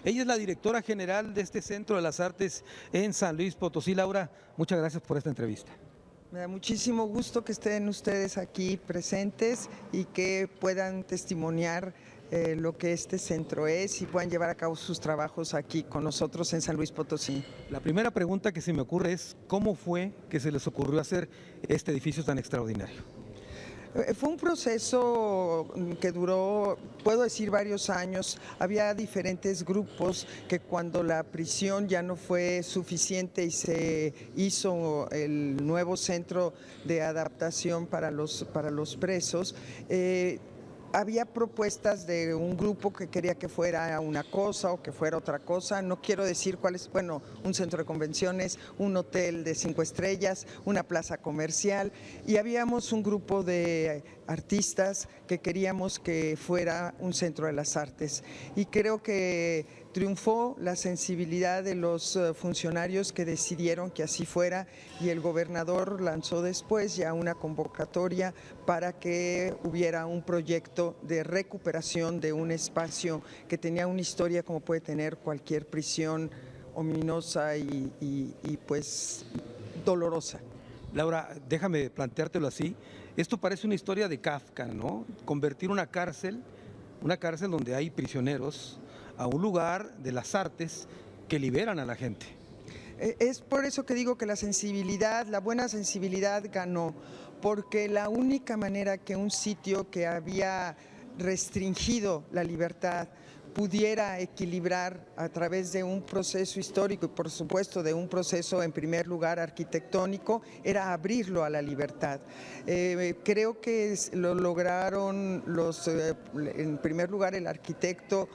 Ella es la directora general de este Centro de las Artes en San Luis Potosí. Laura, muchas gracias por esta entrevista. Me da muchísimo gusto que estén ustedes aquí presentes y que puedan testimoniar lo que este centro es y puedan llevar a cabo sus trabajos aquí con nosotros en San Luis Potosí. La primera pregunta que se me ocurre es, ¿cómo fue que se les ocurrió hacer este edificio tan extraordinario? Fue un proceso que duró, puedo decir, varios años. Había diferentes grupos que cuando la prisión ya no fue suficiente y se hizo el nuevo centro de adaptación para los presos, había propuestas de un grupo que quería que fuera una cosa o que fuera otra cosa. No quiero decir cuál es, bueno, un centro de convenciones, un hotel de 5 estrellas, una plaza comercial, y habíamos un grupo de artistas que queríamos que fuera un centro de las artes. Y creo que triunfó la sensibilidad de los funcionarios que decidieron que así fuera, y el gobernador lanzó después ya una convocatoria para que hubiera un proyecto de recuperación de un espacio que tenía una historia como puede tener cualquier prisión ominosa y pues dolorosa. Laura, déjame planteártelo así. Esto parece una historia de Kafka, ¿no? Convertir una cárcel donde hay prisioneros, a un lugar de las artes que liberan a la gente. Es por eso que digo que la sensibilidad, la buena sensibilidad ganó, porque la única manera que un sitio que había restringido la libertad pudiera equilibrar a través de un proceso histórico y por supuesto de un proceso en primer lugar arquitectónico, era abrirlo a la libertad. Creo que lo lograron en primer lugar el arquitecto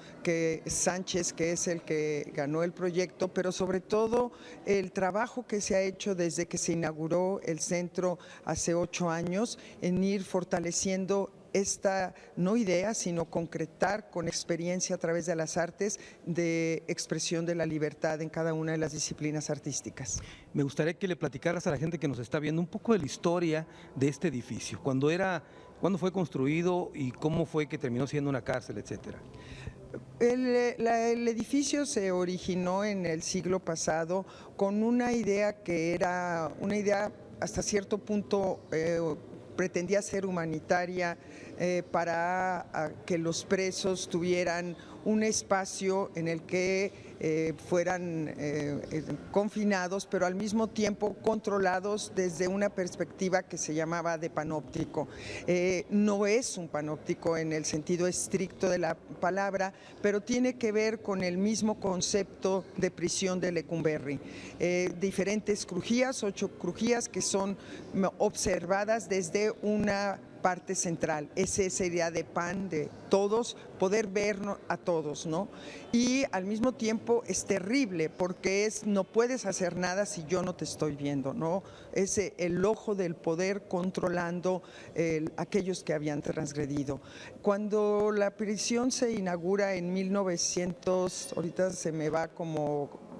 Sánchez, que es el que ganó el proyecto, pero sobre todo el trabajo que se ha hecho desde que se inauguró el centro hace 8 años en ir fortaleciendo esta no idea, sino concretar con experiencia a través de las artes de expresión de la libertad en cada una de las disciplinas artísticas. Me gustaría que le platicaras a la gente que nos está viendo un poco de la historia de este edificio, cuándo fue construido y cómo fue que terminó siendo una cárcel, etcétera. El edificio se originó en el siglo pasado con una idea que era una idea hasta cierto punto pretendía ser humanitaria, para que los presos tuvieran un espacio en el que fueran confinados, pero al mismo tiempo controlados desde una perspectiva que se llamaba de panóptico. No es un panóptico en el sentido estricto de la palabra, pero tiene que ver con el mismo concepto de prisión de Lecumberri. Diferentes crujías, 8 crujías que son observadas desde una parte central, es esa idea de pan, de todos, poder vernos a todos, ¿no? Y al mismo tiempo es terrible porque no puedes hacer nada si yo no te estoy viendo, ¿no? Es el ojo del poder controlando aquellos que habían transgredido. Cuando la prisión se inaugura en 1900, ahorita se me va como...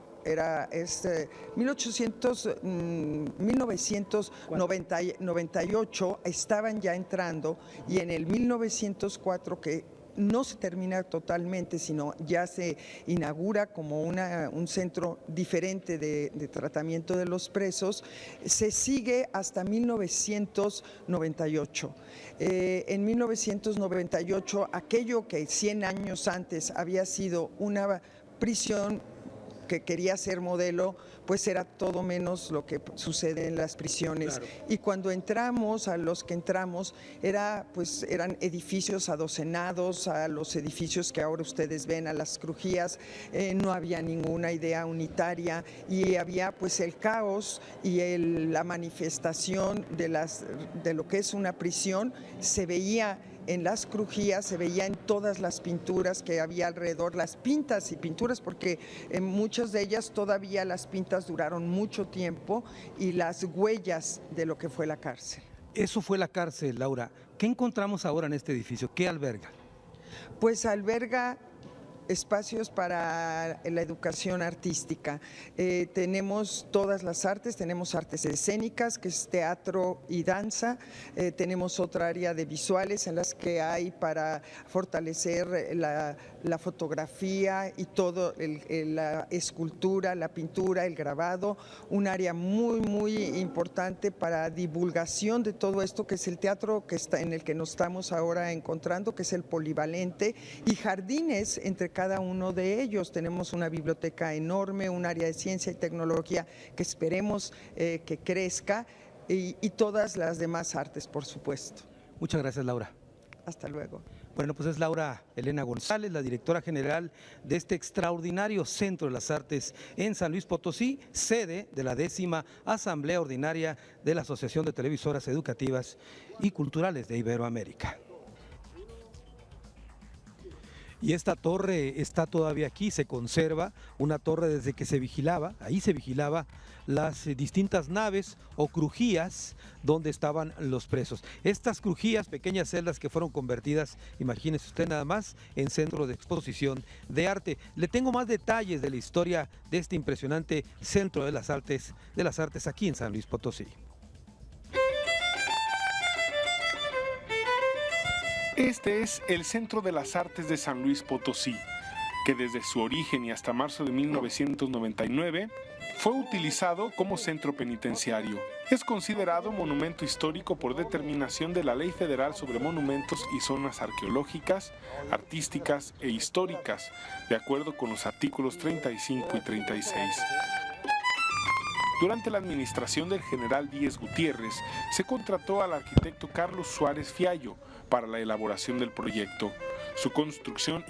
1998 estaban ya entrando, y en el 1904 que no se termina totalmente, sino ya se inaugura como un centro diferente de tratamiento de los presos, se sigue hasta 1998. En 1998, aquello que 100 años antes había sido una prisión que quería ser modelo, pues era todo menos lo que sucede en las prisiones. Claro. Y cuando entramos, a los que entramos, eran edificios adocenados a los edificios que ahora ustedes ven, a las crujías, no había ninguna idea unitaria y había pues el caos y la manifestación de lo que es una prisión se veía en las crujías, se veía en todas las pinturas que había alrededor, las pintas y pinturas, porque en muchas de ellas todavía las pintas duraron mucho tiempo, y las huellas de lo que fue la cárcel. Eso fue la cárcel, Laura. ¿Qué encontramos ahora en este edificio? ¿Qué alberga? Pues alberga espacios para la educación artística. Tenemos todas las artes, tenemos artes escénicas, que es teatro y danza, tenemos otra área de visuales en las que hay para fortalecer la fotografía y todo, la escultura, la pintura, el grabado, un área muy importante para divulgación de todo esto, que es el teatro en el que nos estamos ahora encontrando, que es el polivalente, y jardines entre cada uno de ellos. Tenemos una biblioteca enorme, un área de ciencia y tecnología que esperemos que crezca, y todas las demás artes, por supuesto. Muchas gracias, Laura. Hasta luego. Bueno, pues es Laura Elena González, la directora general de este extraordinario Centro de las Artes en San Luis Potosí, sede de la 10ª Asamblea Ordinaria de la Asociación de Televisoras Educativas y Culturales de Iberoamérica. Y esta torre está todavía aquí, se conserva, una torre desde que se vigilaba, ahí se vigilaba las distintas naves o crujías donde estaban los presos. Estas crujías, pequeñas celdas que fueron convertidas, imagínese usted nada más, en centro de exposición de arte. Le tengo más detalles de la historia de este impresionante Centro de las Artes aquí en San Luis Potosí. Este es el Centro de las Artes de San Luis Potosí, que desde su origen y hasta marzo de 1999 fue utilizado como centro penitenciario. Es considerado monumento histórico por determinación de la Ley Federal sobre Monumentos y Zonas Arqueológicas, Artísticas e Históricas, de acuerdo con los artículos 35 y 36. Durante la administración del general Díez Gutiérrez, se contrató al arquitecto Carlos Suárez Fiallo para la elaboración del proyecto. Su construcción